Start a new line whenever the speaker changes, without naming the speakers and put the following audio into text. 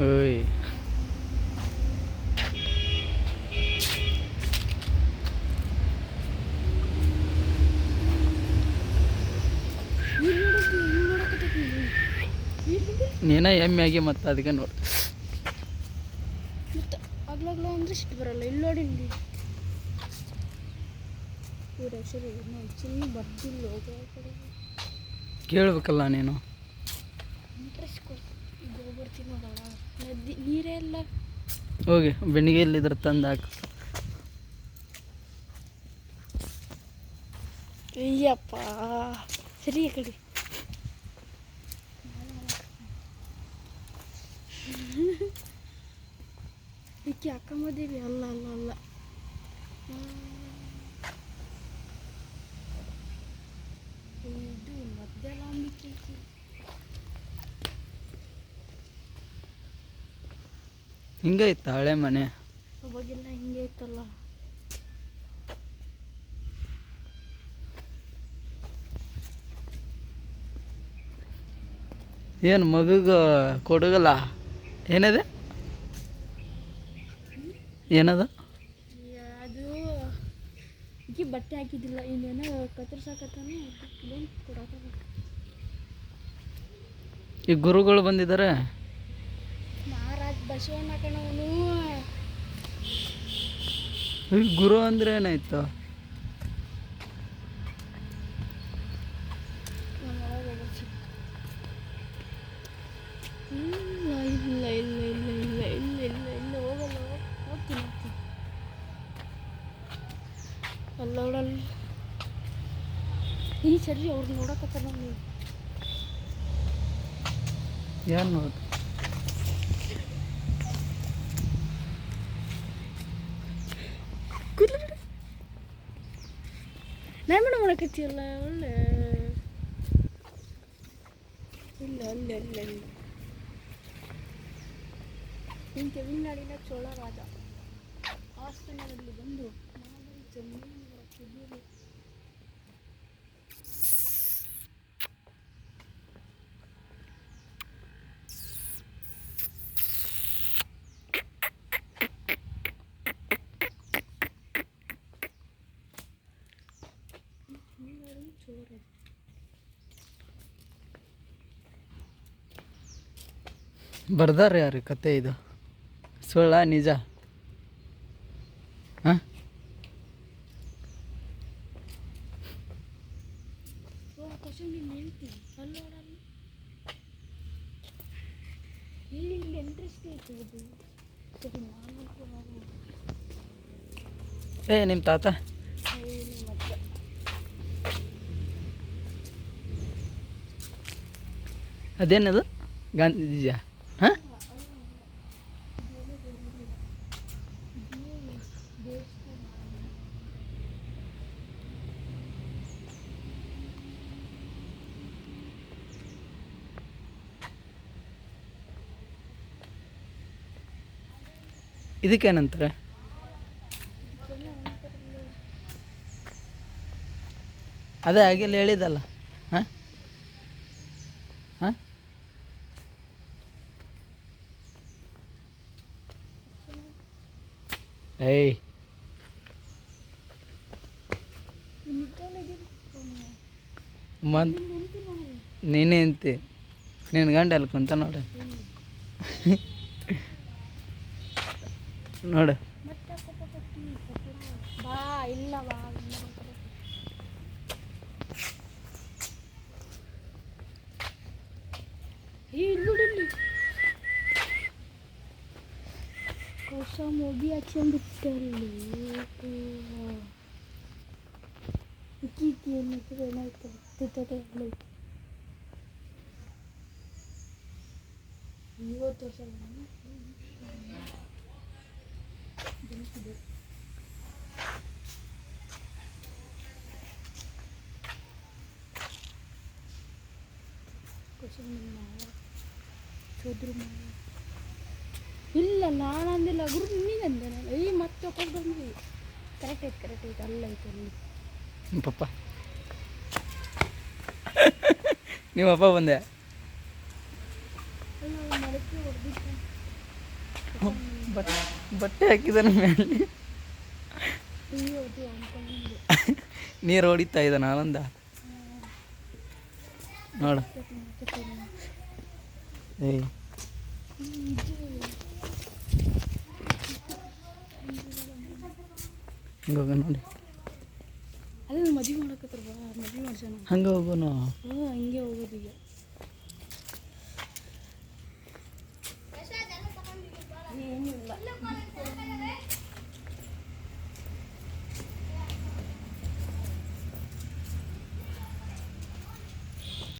ಓಯ್ ನೀನ ಎಮ್ಮೆ ಆಗಿ ಮತ್ತು ಅದಕ್ಕೆ ನೋಡಿ
ಮತ್ತು ಆಗ್ಲಾಗ್ಲ ಅಂದ್ರೆ ಸಿಟ್ಟು ಬರಲ್ಲ ಇಲ್ಲಿ ನೋಡಿ ಇಲ್ಲಿ ಇವ್ರ ಹೆಸರು ಚಿನ್ನ ಬರ್ತಿಲ್ಲ ಹೋಗೋ ಕಡೆ
ಕೇಳ್ಬೇಕಲ್ಲ ನೀನು.
ಇಂಟ್ರೆಸ್ಟ್ ಗೋಬರ್ ತಿನ್ನೋದಲ್ಲ ನದಿ ನೀರೇ ಇಲ್ಲ.
ಹೋಗಿ ಬೆಣ್ಣಿಗೆ ಇಲ್ಲಿದ್ರೆ ತಂದು ಹಾಕು.
ಅಯ್ಯಪ್ಪ ಸರಿ ಆ ಕಡೆ ಇದಕ್ಕೆ ಅಕ್ಕಮ್ಮದೇವಿ ಅಲ್ಲ ಅಲ್ಲ ಅಲ್ಲ ಇದು ಮಧ್ಯಲಾಂಬಿಕೆ
ಹಿಂಗೈತ ಹಳೆ ಮನೆ
ಅವಾಗೆಲ್ಲ ಹಿಂಗೆ ಇತ್ತಲ್ಲ.
ಏನು ಮಗುಗ ಕೊಡಗಲ್ಲ ಏನದ ಏನದ
ಅದು ಈಕಿ ಬಟ್ಟೆ ಹಾಕಿದ್ದಿಲ್ಲ ಇನ್ನೇನೋ ಕತ್ತರಿಸಾಕತ್ತಾನೆ ಕೊಡಕ
ಈ ಗುರುಗಳು ಬಂದಿದ್ದಾರೆ.
ಮಹಾರಾಜ್ ಬಸವಣ್ಣ ಕಣವನು.
ಈ ಗುರು ಅಂದ್ರೆ ಏನಾಯ್ತು?
ಇಲ್ಲ ಇಲ್ಲ ಇಲ್ಲ ಇಲ್ಲ ಇಲ್ಲ ಇಲ್ಲ ಇಲ್ಲ ಇಲ್ಲ ಹೋಗಲ್ಲ ಹೋಗ್ತೀನಿ ಹೋಗ್ತೀನಿ ಅಲ್ಲ ನೋಡಲ್ಲ ಈ ಸರಿ ಅವ್ರು ನೋಡಕತ್ತಾರ ನೀವು
ಯಾರು ನೋಡು
ನಾನು ಮಾಡಕತ್ತಿಯಲ್ಲ ಒಳ್ಳೆ ಇಲ್ಲ ಅಲ್ಲ ಅಲ್ಲ ಇಲ್ಲ ನಿಮ್ಮ ತಮಿಳ್ನಾಡಿನ ಚೋಳರಾಜ ಆಸ್ಥಾನದಲ್ಲಿ ಬಂದು ಮಾದರಿ ಜಮೀನು ರಚಿಸಿದರು. ಚೋಳರಾಜ
ಬರ್ದಾರ ಯಾರು ಕತೆ ಇದು ಸುಳ್ಳ ನಿಜ? ಹಾಂ ಏ ನಿಮ್ಮ ತಾತ ಅದೇನದು ಗಾಂಧೀಜಿಯ? ಹಾಂ ಇದಕ್ಕೇನಂತಾರೆ? ಅದೇ ಆಗಿಲ್ಲ ಹೇಳಿದಲ್ಲ. ಹಾಂ ಹಾಂ ಏಯ್ ಮತ್ತು ನೀನೇ ಅಂತಿ ನಿನ್ನ ಗಂಡ ಅಲ್ಕೊಂತ ನೋಡು ನೋಡು
ಬಾ ಇಲ್ಲ ಬಾ ಇಲ್ಲಿ ಹೊಸ ಮೂವಿ ಹಾಕ್ಸ್ಕೊಂಡ್ಬಿಟ್ಟಲ್ಲಿ ಇಕ್ಕಿ ಏನಾಯ್ತು ತಿತ್ತದೆ ಇವತ್ತು ವರ್ಷ ಇಲ್ಲ ನಾನು ಅಂದಿಲ್ಲ ಗುರು ನೀನಂದೆ ನಾನು ಈ ಮತ್ತೆ ಬಂದ್ವಿ ಕರೆಕ್ಟ್ ಐತೆ ಅಲ್ಲ ಐತೆ ಅಲ್ಲಿ
ಪಪ್ಪ ನೀವು ಅಪ್ಪ ಬಂದೆ
ಅಲ್ಲ ಮಡಕೆ ಹೊಡೆದಿತ್ತು
ಬಟ್ಟೆ ಹಾಕಿದಾನೆ ಮೇಲೆ ನೀರು ಹೊಡಿತಾ ಇದ್ದಾನ ಆನಂದ ನೋಡು ಏಯ್ ಹಿಂಗೆ ಹೋಗ ನೋಡಿ
ಅಲ್ಲ ಮದುವೆ ಮಾಡಕತ್ತಾರ ಮದುವೆ ಮಾಡ್ಸೋಣ
ಹಂಗೆ ಹೋಗೋನು
ಹ್ಞೂ ಹಂಗೆ ಹೋಗೋದು ಈಗ